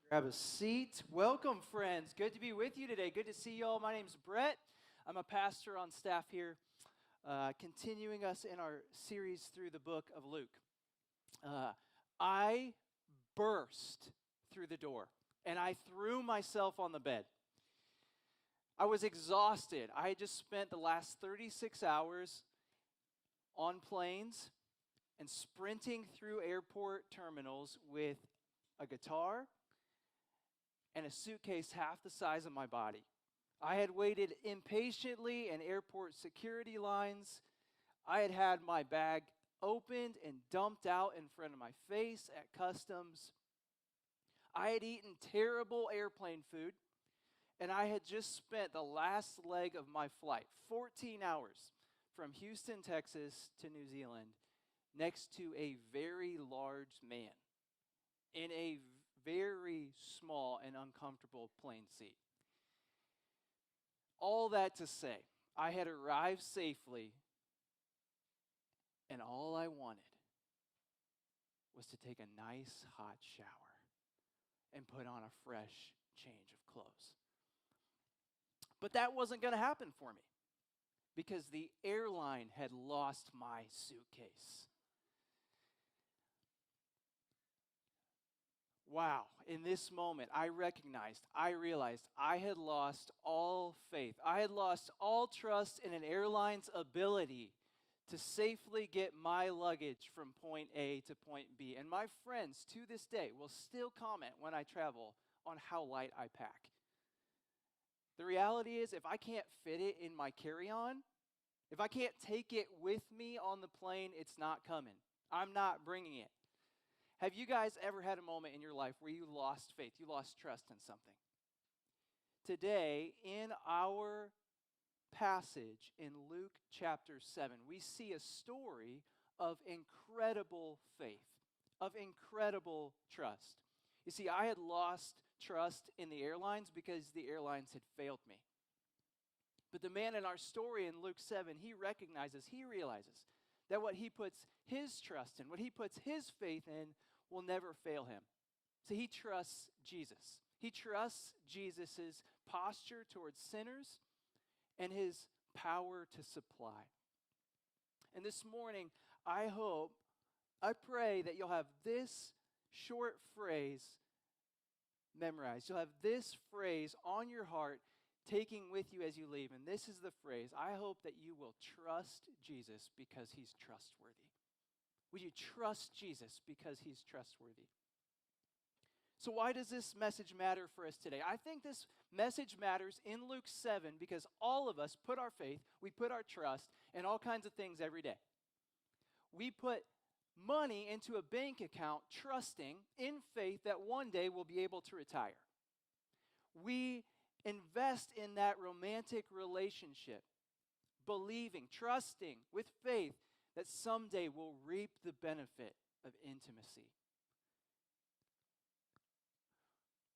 Grab a seat. Welcome, friends. Good to be with you today. Good to see you all. My name's Brett. I'm a pastor on staff here, continuing us in our series through the book of Luke. I burst through the door, and I threw myself on the bed. I was exhausted. I had just spent the last 36 hours on planes and sprinting through airport terminals with a guitar and a suitcase half the size of my body. I had waited impatiently in airport security lines. I had had my bag opened and dumped out in front of my face at customs. I had eaten terrible airplane food, and I had just spent the last leg of my flight, 14 hours from Houston, Texas to New Zealand, next to a very large man in a very small and uncomfortable plane seat. All that to say, I had arrived safely, and all I wanted was to take a nice hot shower and put on a fresh change of clothes. But that wasn't going to happen for me because the airline had lost my suitcase. Wow, in this moment, I realized I had lost all faith. I had lost all trust in an airline's ability to safely get my luggage from point A to point B. And my friends, to this day, will still comment when I travel on how light I pack. The reality is, if I can't fit it in my carry-on, if I can't take it with me on the plane, it's not coming. I'm not bringing it. Have you guys ever had a moment in your life where you lost faith, you lost trust in something? Today, in our passage in Luke chapter 7, we see a story of incredible faith, of incredible trust. You see, I had lost trust in the airlines because the airlines had failed me. But the man in our story in Luke 7, he realizes that what he puts his trust in, what he puts his faith in, will never fail him. So he trusts Jesus. He trusts Jesus' posture towards sinners and his power to supply. And this morning, I pray that you'll have this short phrase memorized. You'll have this phrase on your heart, taking with you as you leave. And this is the phrase: I hope that you will trust Jesus because he's trustworthy. Would you trust Jesus because he's trustworthy? So why does this message matter for us today? I think this message matters in Luke 7 because all of us put our faith, we put our trust in all kinds of things every day. We put money into a bank account trusting in faith that one day we'll be able to retire. We invest in that romantic relationship, believing, trusting with faith that someday we'll reap the benefit of intimacy.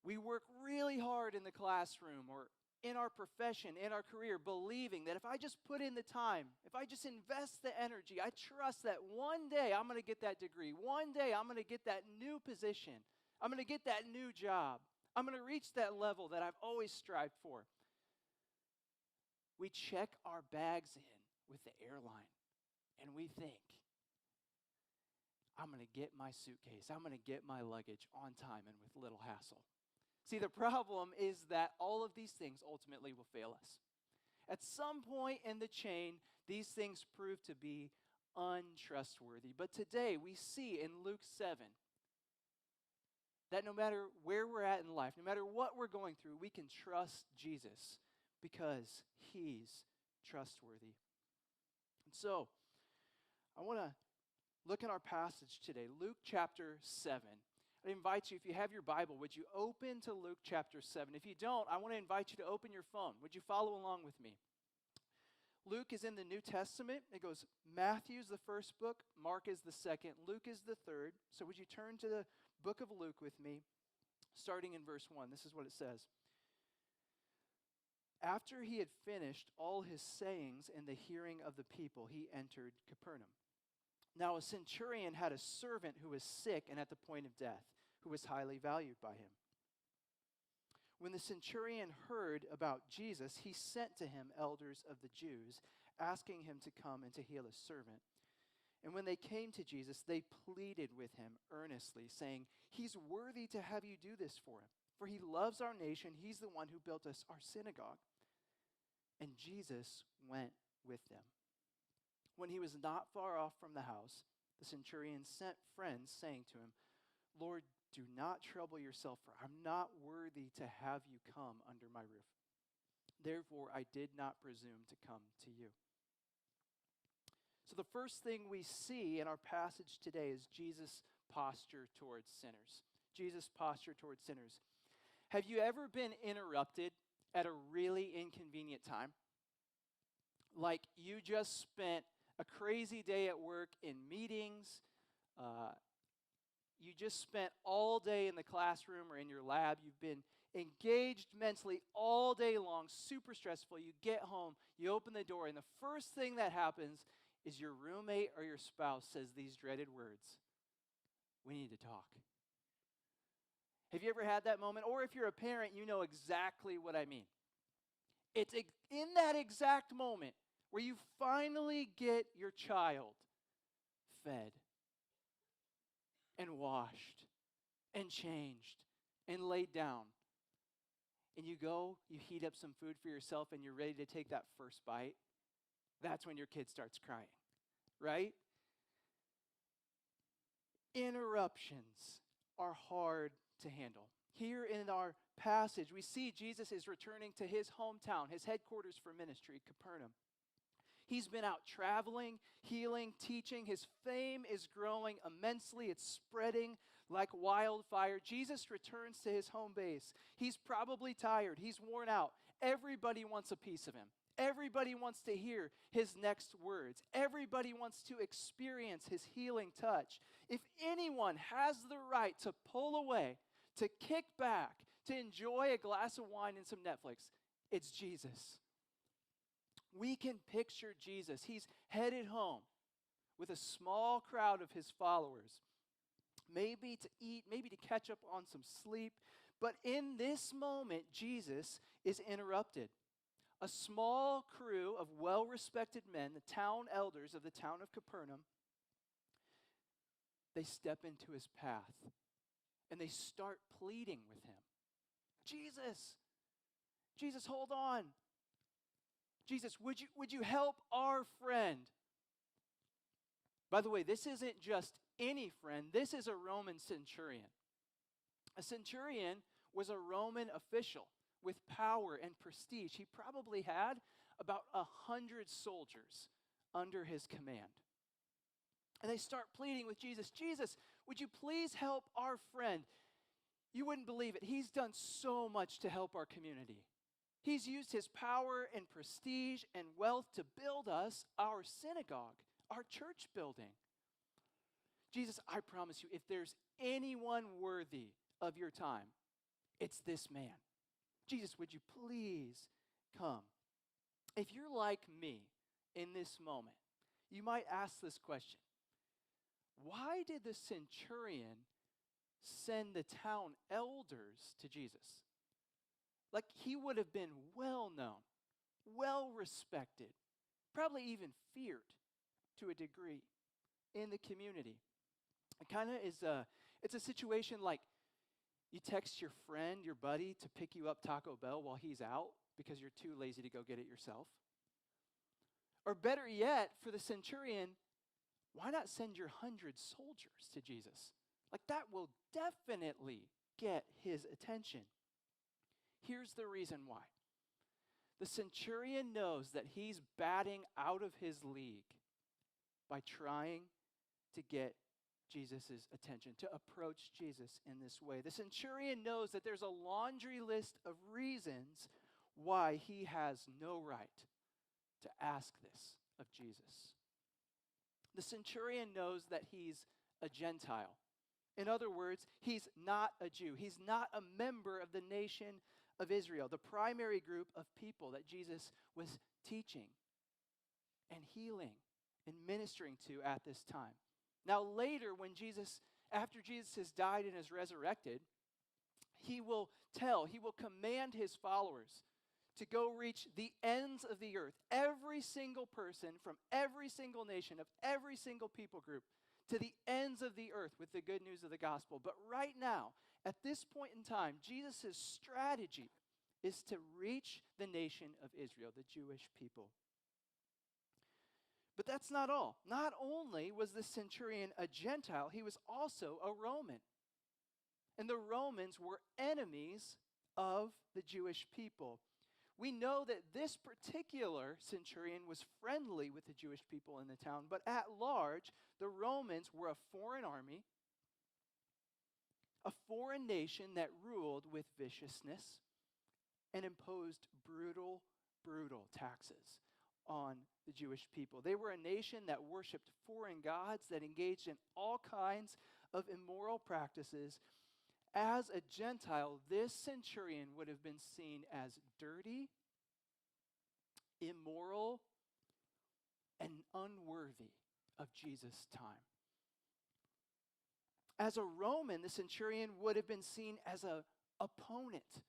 We work really hard in the classroom or in our profession, in our career, believing that if I just put in the time, if I just invest the energy, I trust that one day I'm going to get that degree. One day I'm going to get that new position. I'm going to get that new job. I'm going to reach that level that I've always strived for. We check our bags in with the airline and we think, I'm going to get my suitcase, I'm going to get my luggage on time and with little hassle. See, the problem is that all of these things ultimately will fail us. At some point in the chain, these things prove to be untrustworthy. But today we see in Luke 7 that no matter where we're at in life, no matter what we're going through, we can trust Jesus because he's trustworthy. And so, I want to look at our passage today, Luke chapter 7. I invite you, if you have your Bible, would you open to Luke chapter 7? If you don't, I want to invite you to open your phone. Would you follow along with me? Luke is in the New Testament. It goes, Matthew's the first book, Mark is the second, Luke is the third. So would you turn to the book of Luke with me, starting in verse 1. This is what it says. After he had finished all his sayings in the hearing of the people, he entered Capernaum. Now a centurion had a servant who was sick and at the point of death, who was highly valued by him. When the centurion heard about Jesus, he sent to him elders of the Jews, asking him to come and to heal his servant. And when they came to Jesus, they pleaded with him earnestly, saying, "He's worthy to have you do this for him, for he loves our nation. He's the one who built us our synagogue." And Jesus went with them. When he was not far off from the house, the centurion sent friends, saying to him, "Lord, do not trouble yourself, for I'm not worthy to have you come under my roof. Therefore, I did not presume to come to you." So the first thing we see in our passage today is Jesus' posture towards sinners. Jesus' posture towards sinners. Have you ever been interrupted at a really inconvenient time? Like you just spent a crazy day at work in meetings, you just spent all day in the classroom or in your lab. You've been engaged mentally all day long, super stressful. You get home, you open the door, and the first thing that happens is your roommate or your spouse says these dreaded words, "We need to talk." Have you ever had that moment? Or if you're a parent, you know exactly what I mean. It's in that exact moment where you finally get your child fed and washed and changed and laid down. And you go, you heat up some food for yourself, and you're ready to take that first bite. That's when your kid starts crying, right? Interruptions are hard to handle. Here in our passage, we see Jesus is returning to his hometown, his headquarters for ministry, Capernaum. He's been out traveling, healing, teaching. His fame is growing immensely. It's spreading like wildfire. Jesus returns to his home base. He's probably tired. He's worn out. Everybody wants a piece of him. Everybody wants to hear his next words. Everybody wants to experience his healing touch. If anyone has the right to pull away, to kick back, to enjoy a glass of wine and some Netflix, it's Jesus. We can picture Jesus. He's headed home with a small crowd of his followers, maybe to eat, maybe to catch up on some sleep. But in this moment, Jesus is interrupted. A small crew of well-respected men, the town elders of the town of Capernaum, they step into his path and they start pleading with him. Jesus, hold on. Jesus, would you help our friend? By the way, this isn't just any friend. This is a Roman centurion. A centurion was a Roman official with power and prestige. He probably had about 100 soldiers under his command. And they start pleading with Jesus, "Jesus, would you please help our friend? You wouldn't believe it. He's done so much to help our community. He's used his power and prestige and wealth to build us our synagogue, our church building. Jesus, I promise you, if there's anyone worthy of your time, it's this man. Jesus, would you please come?" If you're like me in this moment, you might ask this question: why did the centurion send the town elders to Jesus? Like, he would have been well known, well respected, probably even feared to a degree in the community. It kind of is it's a situation like you text your friend, your buddy, to pick you up Taco Bell while he's out because you're too lazy to go get it yourself. Or better yet, for the centurion, why not send your 100 soldiers to Jesus? Like, that will definitely get his attention. Here's the reason why. The centurion knows that he's batting out of his league by trying to get Jesus' attention, to approach Jesus in this way. The centurion knows that there's a laundry list of reasons why he has no right to ask this of Jesus. The centurion knows that he's a Gentile. In other words, he's not a Jew. He's not a member of the nation of Israel, the primary group of people that Jesus was teaching and healing and ministering to at this time. Now later, after Jesus has died and is resurrected, He will command his followers to go reach the ends of the earth, every single person from every single nation of every single people group, to the ends of the earth with the good news of the gospel. But right now, at this point in time, Jesus' strategy is to reach the nation of Israel, the Jewish people. But that's not all. Not only was the centurion a Gentile, he was also a Roman. And the Romans were enemies of the Jewish people. We know that this particular centurion was friendly with the Jewish people in the town, but at large, the Romans were a foreign army, a foreign nation that ruled with viciousness and imposed brutal taxes on the Jewish people. They were a nation that worshiped foreign gods, that engaged in all kinds of immoral practices. As a Gentile, this centurion would have been seen as dirty, immoral, and unworthy of Jesus' time. As a Roman, the centurion would have been seen as an opponent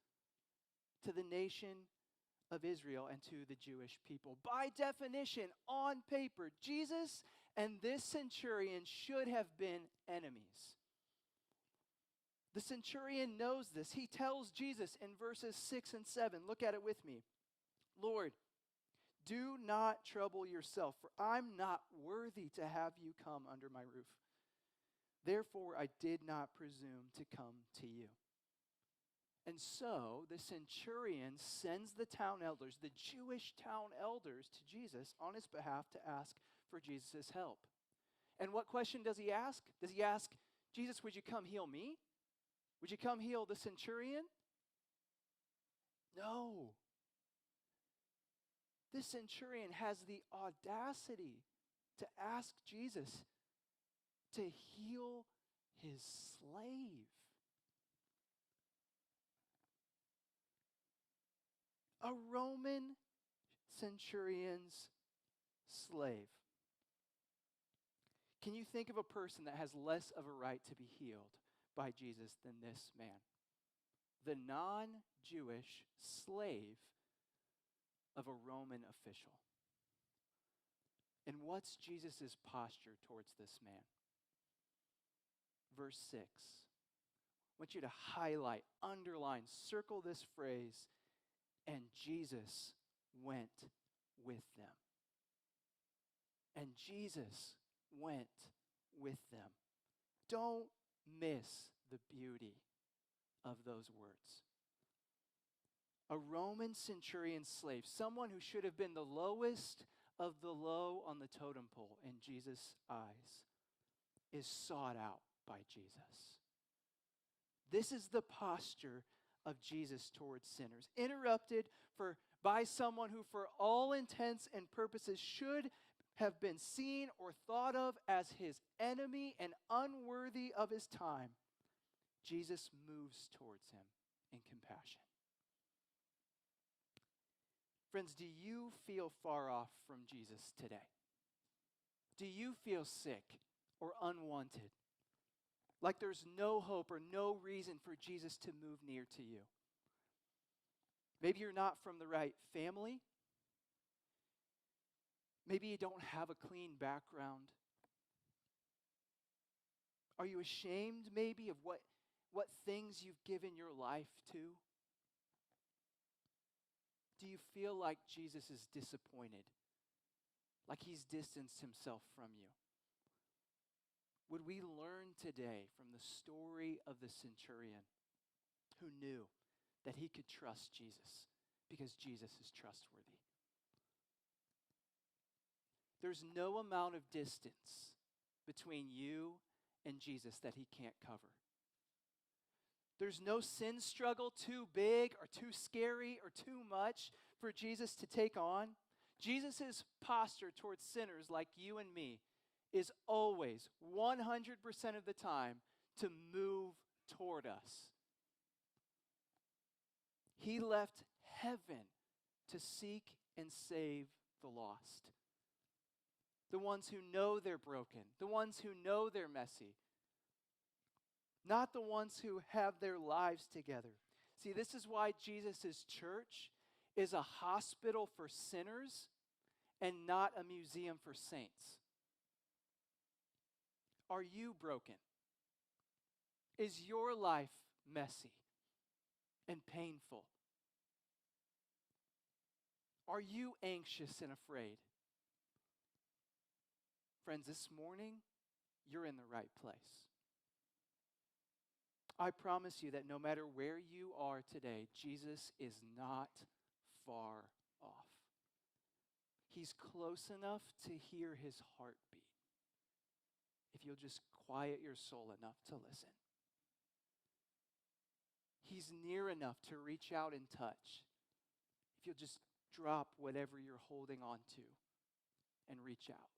to the nation of Israel and to the Jewish people. By definition, on paper, Jesus and this centurion should have been enemies. The centurion knows this. He tells Jesus in verses 6 and 7, look at it with me. Lord, do not trouble yourself, for I'm not worthy to have you come under my roof. Therefore, I did not presume to come to you. And so the centurion sends the town elders, the Jewish town elders, to Jesus on his behalf to ask for Jesus' help. And what question does he ask? Does he ask, Jesus, would you come heal me? Would you come heal the centurion? No. This centurion has the audacity to ask Jesus to heal his slave. A Roman centurion's slave. Can you think of a person that has less of a right to be healed by Jesus than this man? The non-Jewish slave of a Roman official. And what's Jesus' posture towards this man? Verse 6. I want you to highlight, underline, circle this phrase, and Jesus went with them. And Jesus went with them. Don't miss the beauty of those words. A Roman centurion slave, someone who should have been the lowest of the low on the totem pole in Jesus' eyes, is sought out by Jesus. This is the posture of Jesus towards sinners, interrupted by someone who for all intents and purposes should have been seen or thought of as his enemy and unworthy of his time. Jesus moves towards him in compassion. Friends, do you feel far off from Jesus today? Do you feel sick or unwanted? Like there's no hope or no reason for Jesus to move near to you? Maybe you're not from the right family. Maybe you don't have a clean background. Are you ashamed maybe of what things you've given your life to? Do you feel like Jesus is disappointed? Like he's distanced himself from you? Would we learn today from the story of the centurion who knew that he could trust Jesus because Jesus is trustworthy? There's no amount of distance between you and Jesus that he can't cover. There's no sin struggle too big or too scary or too much for Jesus to take on. Jesus' posture towards sinners like you and me is always 100% of the time to move toward us. He left heaven to seek and save the lost. The ones who know they're broken, the ones who know they're messy. not the ones who have their lives together. See, this is why Jesus' church is a hospital for sinners and not a museum for saints. Are you broken? Is your life messy and painful? Are you anxious and afraid? Friends, this morning, you're in the right place. I promise you that no matter where you are today, Jesus is not far off. He's close enough to hear his heartbeat, if you'll just quiet your soul enough to listen. He's near enough to reach out and touch, if you'll just drop whatever you're holding on to and reach out.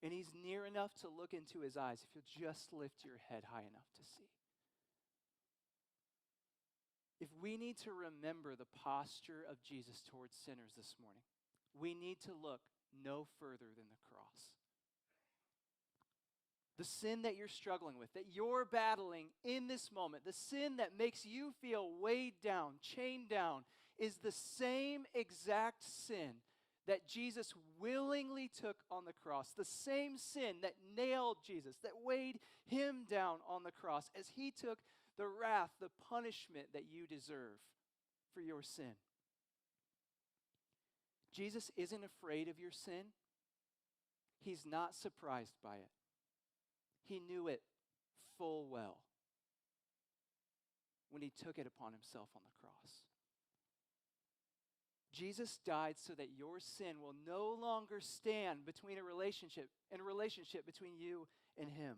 And he's near enough to look into his eyes, if you'll just lift your head high enough to see. If we need to remember the posture of Jesus towards sinners this morning, we need to look no further than the cross. The sin that you're struggling with, that you're battling in this moment, the sin that makes you feel weighed down, chained down, is the same exact sin that Jesus willingly took on the cross. The same sin that nailed Jesus, that weighed him down on the cross as he took the wrath, the punishment that you deserve for your sin. Jesus isn't afraid of your sin. He's not surprised by it. He knew it full well when he took it upon himself on the cross. Jesus died so that your sin will no longer stand between a relationship between you and him.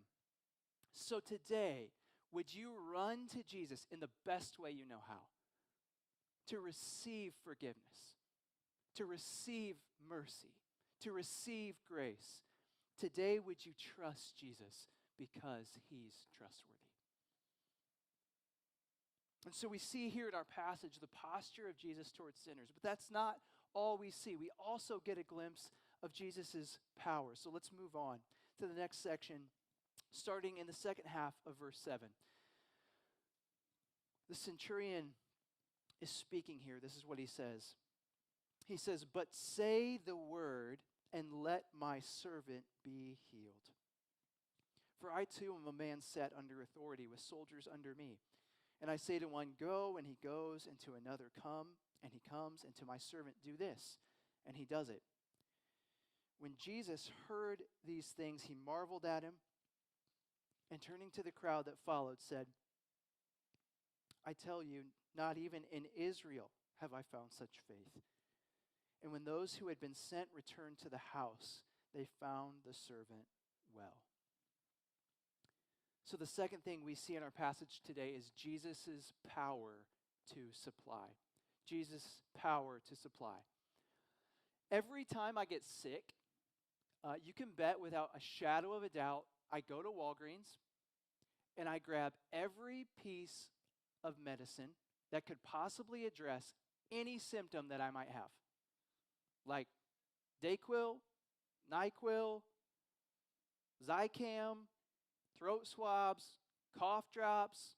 So today, would you run to Jesus in the best way you know how? To receive forgiveness, to receive mercy, to receive grace. Today, would you trust Jesus because he's trustworthy? And so we see here in our passage the posture of Jesus towards sinners. But that's not all we see. We also get a glimpse of Jesus' power. So let's move on to the next section, starting in the second half of verse 7. The centurion is speaking here. This is what he says. He says, "But say the word, and let my servant be healed. For I too am a man set under authority, with soldiers under me. And I say to one, go, and he goes, and to another, come, and he comes, and to my servant, do this, and he does it." When Jesus heard these things, he marveled at him, and turning to the crowd that followed, said, "I tell you, not even in Israel have I found such faith." And when those who had been sent returned to the house, they found the servant well. So the second thing we see in our passage today is Jesus' power to supply. Jesus' power to supply. Every time I get sick, you can bet without a shadow of a doubt, I go to Walgreens and I grab every piece of medicine that could possibly address any symptom that I might have. Like Dayquil, NyQuil, Zicam, throat swabs, cough drops,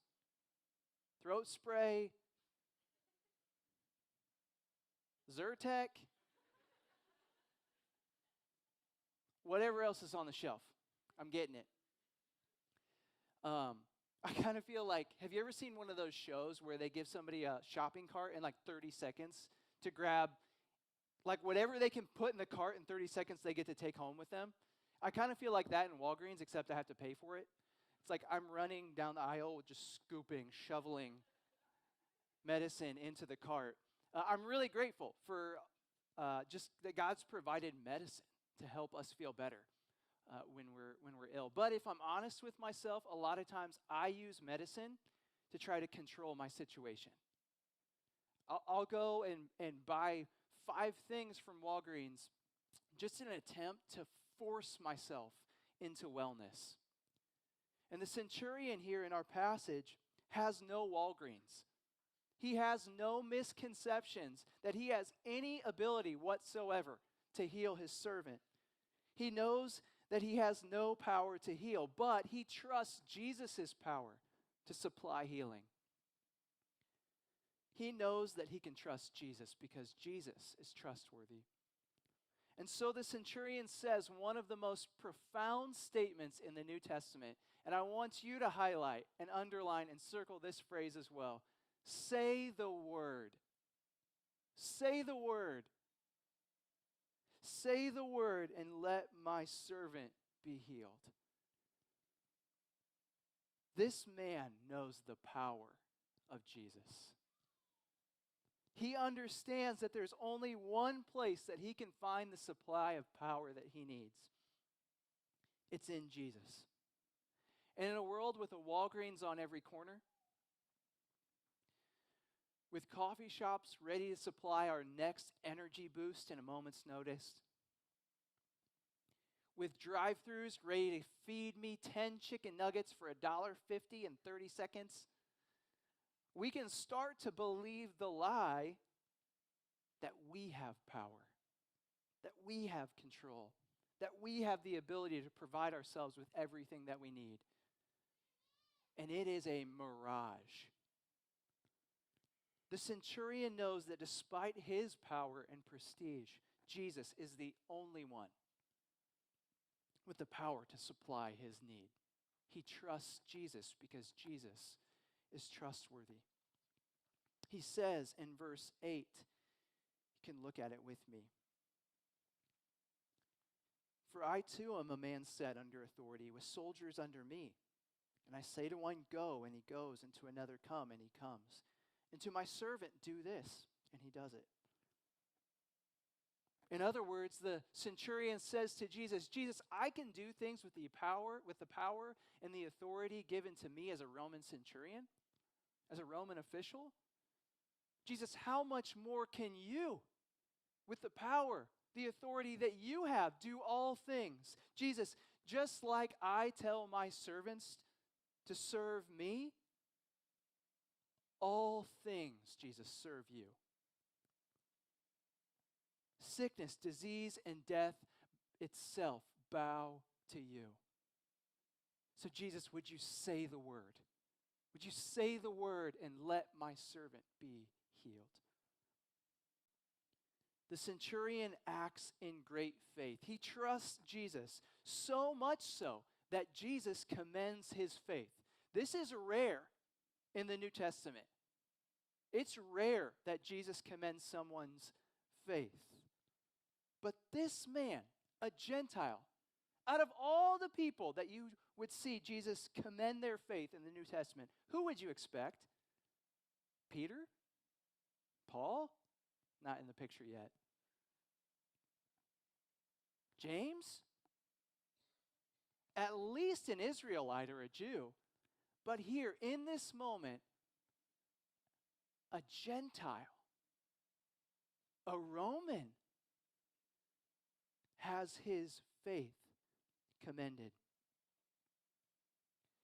throat spray, Zyrtec, whatever else is on the shelf. I'm getting it. I kind of feel like, have you ever seen one of those shows where they give somebody a shopping cart in like 30 seconds to grab like whatever they can put in the cart in 30 seconds they get to take home with them? I kind of feel like that in Walgreens, except I have to pay for it. It's like I'm running down the aisle just scooping, shoveling medicine into the cart. I'm really grateful for just that God's provided medicine to help us feel better when we're ill. But if I'm honest with myself, a lot of times I use medicine to try to control my situation. I'll go and buy 5 things from Walgreens just in an attempt to force myself into wellness. And the centurion here in our passage has no Walgreens. He has no misconceptions that he has any ability whatsoever to heal his servant. He knows that he has no power to heal, but he trusts Jesus' power to supply healing. He knows that he can trust Jesus because Jesus is trustworthy. And so the centurion says one of the most profound statements in the New Testament, and I want you to highlight and underline and circle this phrase as well. Say the word. Say the word. Say the word and let my servant be healed. This man knows the power of Jesus. He understands that there's only one place that he can find the supply of power that he needs. It's in Jesus. And in a world with a Walgreens on every corner, with coffee shops ready to supply our next energy boost in a moment's notice, with drive-thrus ready to feed me 10 chicken nuggets for $1.50 in 30 seconds, we can start to believe the lie that we have power, that we have control, that we have the ability to provide ourselves with everything that we need. And it is a mirage. The centurion knows that despite his power and prestige, Jesus is the only one with the power to supply his need. He trusts Jesus because Jesus is trustworthy. He says in verse 8, you can look at it with me. For I too am a man set under authority, with soldiers under me. And I say to one, go, and he goes, and to another, come, and he comes. And to my servant, do this, and he does it. In other words, the centurion says to Jesus, Jesus, I can do things with the power and the authority given to me as a Roman centurion, as a Roman official. Jesus, how much more can you, with the power, the authority that you have, do all things? Jesus, just like I tell my servants to serve me, all things, Jesus, serve you. Sickness, disease, and death itself bow to you. So Jesus, would you say the word? Would you say the word and let my servant be healed? The centurion acts in great faith. He trusts Jesus, so much so that Jesus commends his faith. This is rare in the New Testament. It's rare that Jesus commends someone's faith. But this man, a Gentile, out of all the people that you would see Jesus commend their faith in the New Testament, who would you expect? Peter? Paul? Not in the picture yet. James? At least an Israelite or a Jew. But here, in this moment, a Gentile, a Roman, has his faith commended.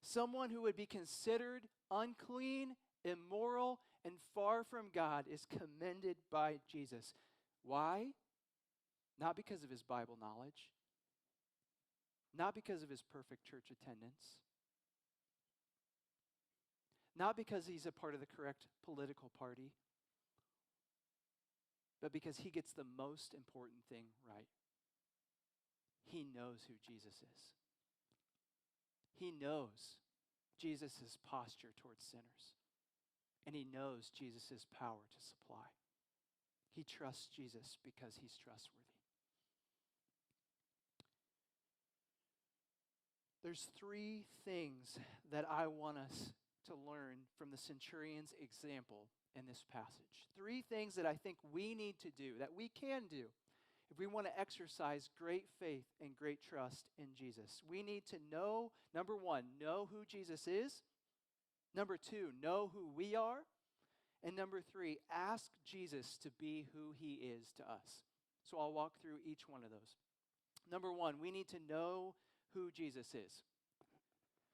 Someone who would be considered unclean, immoral, and far from God is commended by Jesus. Why? Not because of his Bible knowledge, not because of his perfect church attendance, not because he's a part of the correct political party, but because he gets the most important thing right. He knows who Jesus is. He knows Jesus' posture towards sinners. And he knows Jesus' power to supply. He trusts Jesus because he's trustworthy. There's three things that I want us to learn from the centurion's example in this passage. Three things that I think we need to do, that we can do, if we want to exercise great faith and great trust in Jesus. We need to know, number one, know who Jesus is. Number two, know who we are. And number three, ask Jesus to be who he is to us. So I'll walk through each one of those. Number one, we need to know who Jesus is.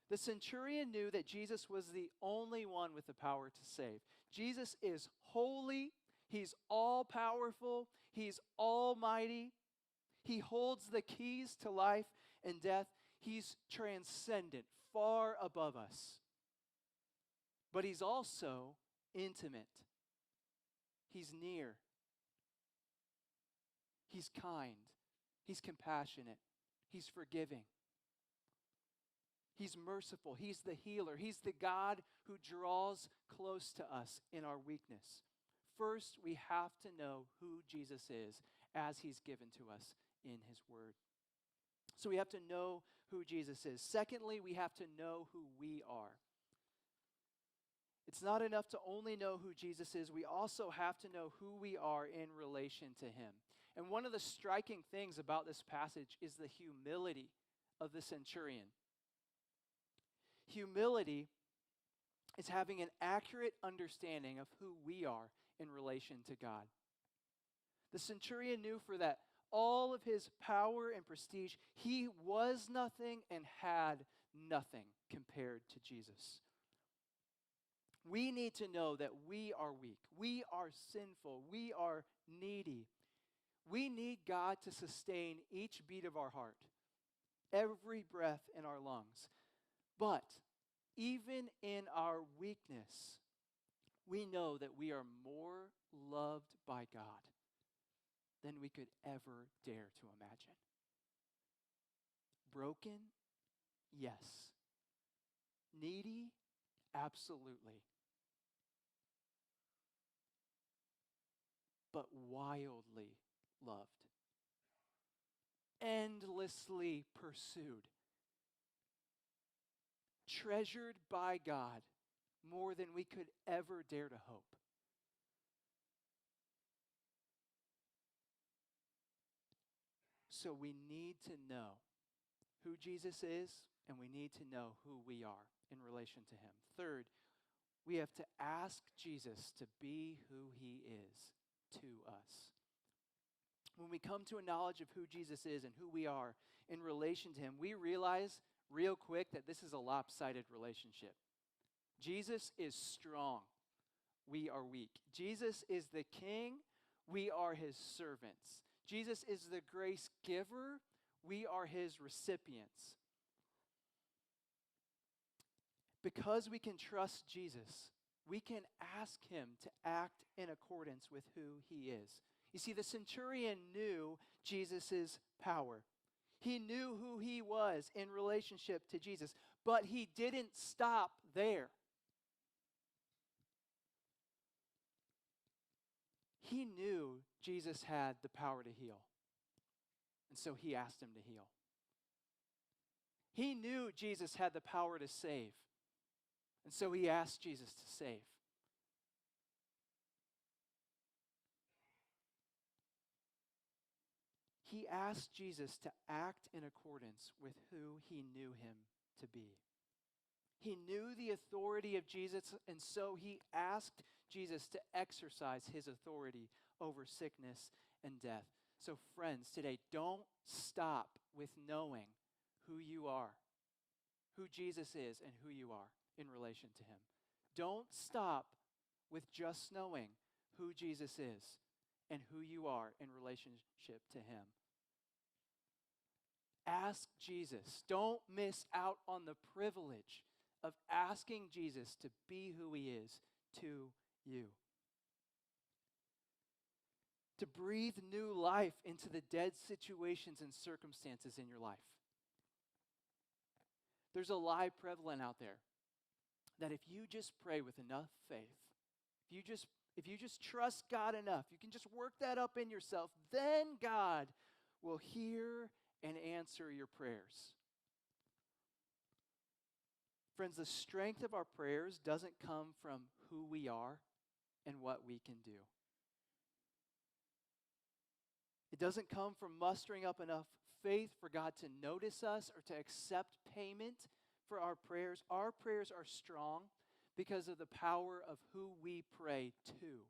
The centurion knew that Jesus was the only one with the power to save. Jesus is holy. He's all-powerful. He's almighty. He holds the keys to life, and death. He's transcendent, far above us. But he's also intimate. He's near. He's kind. He's compassionate. He's forgiving. He's merciful. He's the healer. He's the God who draws close to us in our weakness. First, we have to know who Jesus is as he's given to us in his word. So we have to know who Jesus is. Secondly, we have to know who we are. It's not enough to only know who Jesus is. We also have to know who we are in relation to him. And one of the striking things about this passage is the humility of the centurion. Humility is having an accurate understanding of who we are in relation to God. The centurion knew for that all of his power and prestige, he was nothing and had nothing compared to Jesus. We need to know that we are weak, we are sinful, we are needy. We need God to sustain each beat of our heart, every breath in our lungs. But even in our weakness, we know that we are more loved by God than we could ever dare to imagine. Broken? Yes. Needy? Absolutely. But wildly loved. Endlessly pursued. Treasured by God more than we could ever dare to hope. So we need to know who Jesus is, and we need to know who we are in relation to him. Third, we have to ask Jesus to be who he is to us. When we come to a knowledge of who Jesus is and who we are in relation to him, we realize real quick that this is a lopsided relationship. Jesus is strong. We are weak. Jesus is the king. We are his servants. Jesus is the grace giver. We are his recipients. Because we can trust Jesus, we can ask him to act in accordance with who he is. You see, the centurion knew Jesus' power. He knew who he was in relationship to Jesus, but he didn't stop there. He knew Jesus had the power to heal, and so he asked him to heal. He knew Jesus had the power to save, and so he asked Jesus to save. He asked Jesus to act in accordance with who he knew him to be. He knew the authority of Jesus, and so he asked Jesus to exercise his authority over sickness and death. So friends, today, don't stop with knowing who you are, who Jesus is, and who you are in relation to him. Don't stop with just knowing who Jesus is and who you are in relationship to him. Ask Jesus. Don't miss out on the privilege of asking Jesus to be who he is to you. To breathe new life into the dead situations and circumstances in your life. There's a lie prevalent out there that if you just pray with enough faith, if you just trust God enough, you can just work that up in yourself, then God will hear and answer your prayers. Friends, the strength of our prayers doesn't come from who we are and what we can do. It doesn't come from mustering up enough faith for God to notice us or to accept payment for our prayers. Our prayers are strong because of the power of who we pray to.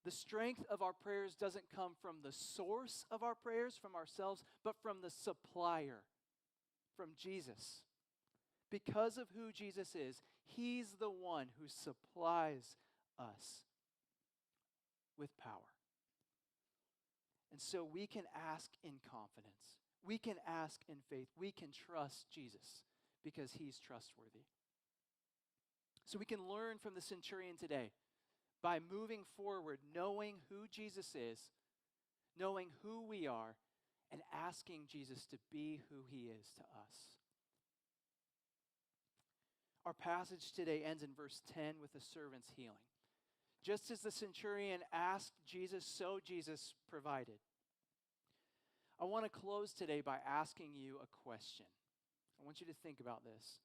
The strength of our prayers doesn't come from the source of our prayers, from ourselves, but from the supplier, from Jesus. Because of who Jesus is, he's the one who supplies us with power. And so we can ask in confidence. We can ask in faith. We can trust Jesus because he's trustworthy. So we can learn from the centurion today by moving forward, knowing who Jesus is, knowing who we are, and asking Jesus to be who he is to us. Our passage today ends in verse 10 with the servant's healing. Just as the centurion asked Jesus, so Jesus provided. I want to close today by asking you a question. I want you to think about this.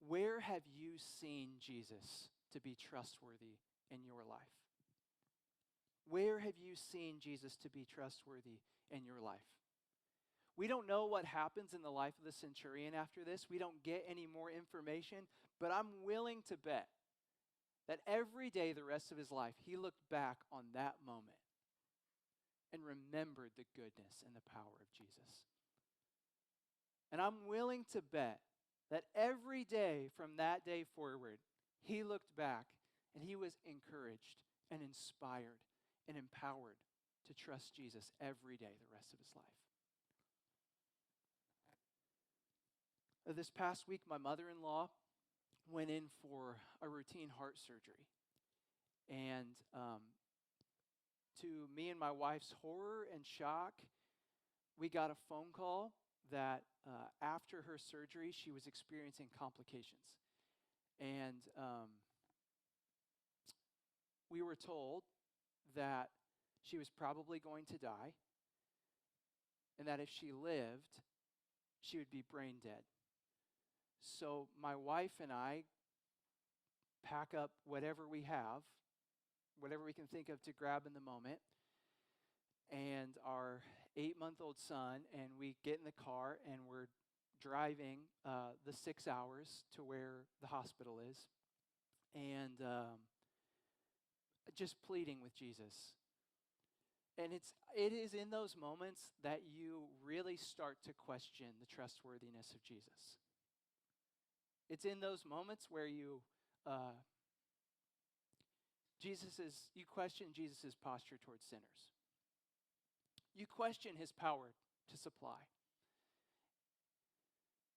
Where have you seen Jesus to be trustworthy in your life? Where have you seen Jesus to be trustworthy in your life? We don't know what happens in the life of the centurion after this. We don't get any more information, but I'm willing to bet that every day the rest of his life, he looked back on that moment and remembered the goodness and the power of Jesus. And I'm willing to bet that every day from that day forward, he looked back and he was encouraged and inspired and empowered to trust Jesus every day the rest of his life. This past week, my mother-in-law went in for a routine heart surgery. And to me and my wife's horror and shock, we got a phone call that after her surgery, she was experiencing complications. And we were told that she was probably going to die, and that if she lived, she would be brain dead. So my wife and I pack up whatever we have, whatever we can think of to grab in the moment, and our 8-month-old son, and we get in the car and we're driving the 6 hours to where the hospital is, and just pleading with Jesus. And it is in those moments that you really start to question the trustworthiness of Jesus. It's in those moments where you question Jesus' posture towards sinners. You question his power to supply.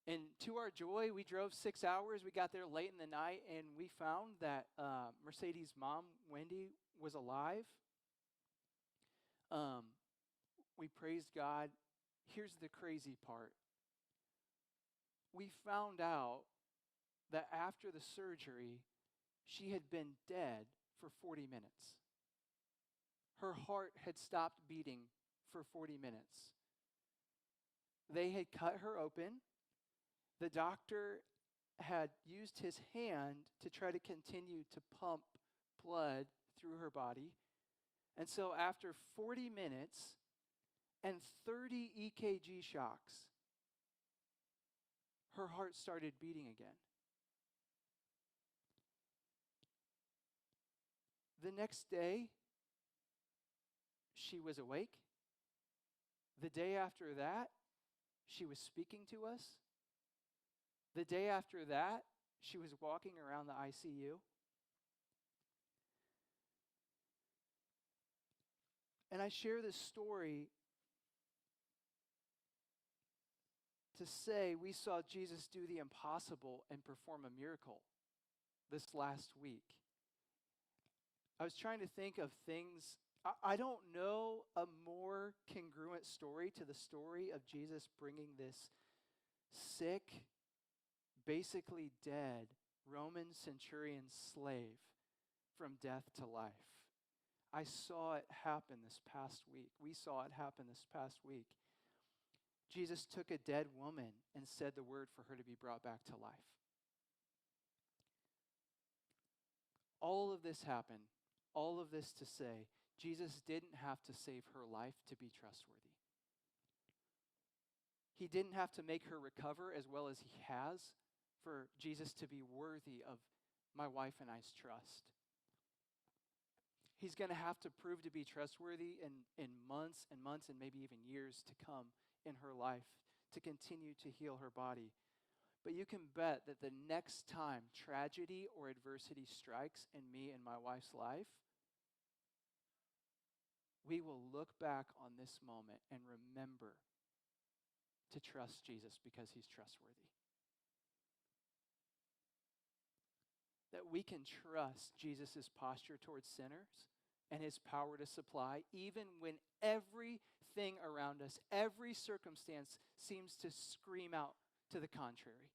And to our joy, we drove 6 hours. We got there late in the night, and we found that Mercedes' mom, Wendy, was alive. We praised God. Here's the crazy part. We found out that after the surgery, she had been dead for 40 minutes. Her heart had stopped beating for 40 minutes. They had cut her open. The doctor had used his hand to try to continue to pump blood through her body. And so after 40 minutes and 30 EKG shocks, her heart started beating again. The next day, she was awake. The day after that, she was speaking to us. The day after that, she was walking around the ICU. And I share this story to say we saw Jesus do the impossible and perform a miracle this last week. I was trying to think of things. I don't know a more congruent story to the story of Jesus bringing this sick, basically dead Roman centurion slave from death to life. I saw it happen this past week. We saw it happen this past week. Jesus took a dead woman and said the word for her to be brought back to life. All of this happened. All of this to say, Jesus didn't have to save her life to be trustworthy. He didn't have to make her recover as well as he has for Jesus to be worthy of my wife and I's trust. He's going to have to prove to be trustworthy in months and months and maybe even years to come in her life to continue to heal her body. But you can bet that the next time tragedy or adversity strikes in me and my wife's life, we will look back on this moment and remember to trust Jesus because he's trustworthy. That we can trust Jesus' posture towards sinners and his power to supply, even when everything around us, every circumstance seems to scream out to the contrary.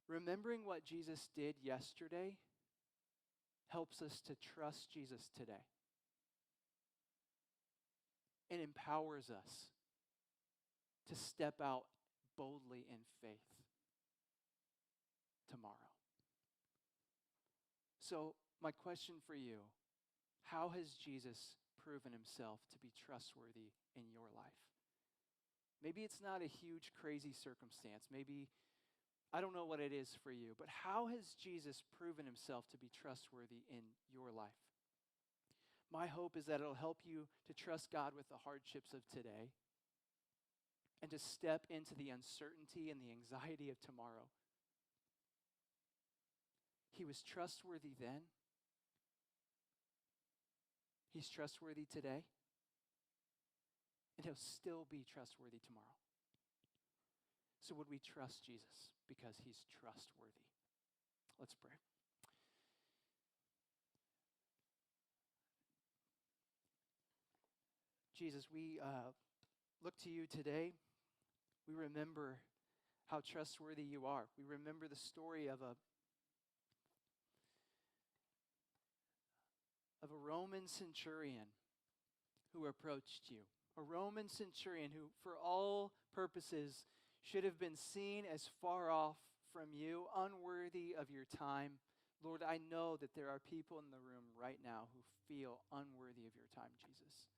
Remembering what Jesus did yesterday helps us to trust Jesus today and empowers us to step out boldly in faith tomorrow. So, my question for you, how has Jesus proven himself to be trustworthy in your life? Maybe it's not a huge, crazy circumstance. Maybe, I don't know what it is for you, but how has Jesus proven himself to be trustworthy in your life? My hope is that it'll help you to trust God with the hardships of today and to step into the uncertainty and the anxiety of tomorrow. He was trustworthy then. He's trustworthy today. And he'll still be trustworthy tomorrow. So would we trust Jesus because he's trustworthy? Let's pray. Jesus, we look to you today. We remember how trustworthy you are. We remember the story of a Roman centurion who approached you. A Roman centurion who, for all purposes, should have been seen as far off from you, unworthy of your time. Lord, I know that there are people in the room right now who feel unworthy of your time, Jesus.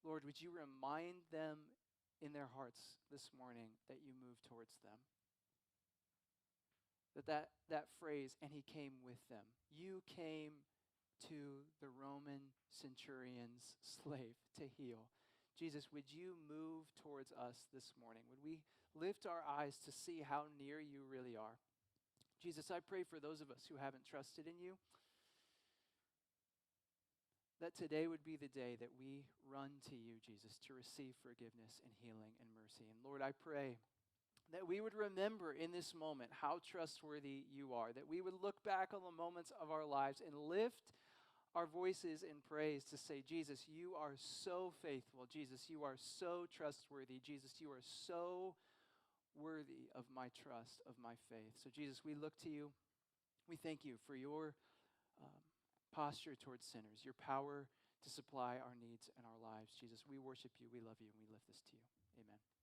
Lord, would you remind them in their hearts this morning that you move towards them? That phrase, and he came with them. You came to the Roman centurion's slave to heal. Jesus, would you move towards us this morning? Would we lift our eyes to see how near you really are? Jesus, I pray for those of us who haven't trusted in you, that today would be the day that we run to you, Jesus, to receive forgiveness and healing and mercy. And Lord, I pray that we would remember in this moment how trustworthy you are, that we would look back on the moments of our lives and lift our voices in praise to say, Jesus, you are so faithful. Jesus, you are so trustworthy. Jesus, you are so worthy of my trust, of my faith. So Jesus, we look to you. We thank you for your posture towards sinners, your power to supply our needs and our lives. Jesus, we worship you, we love you, and we lift this to you. Amen.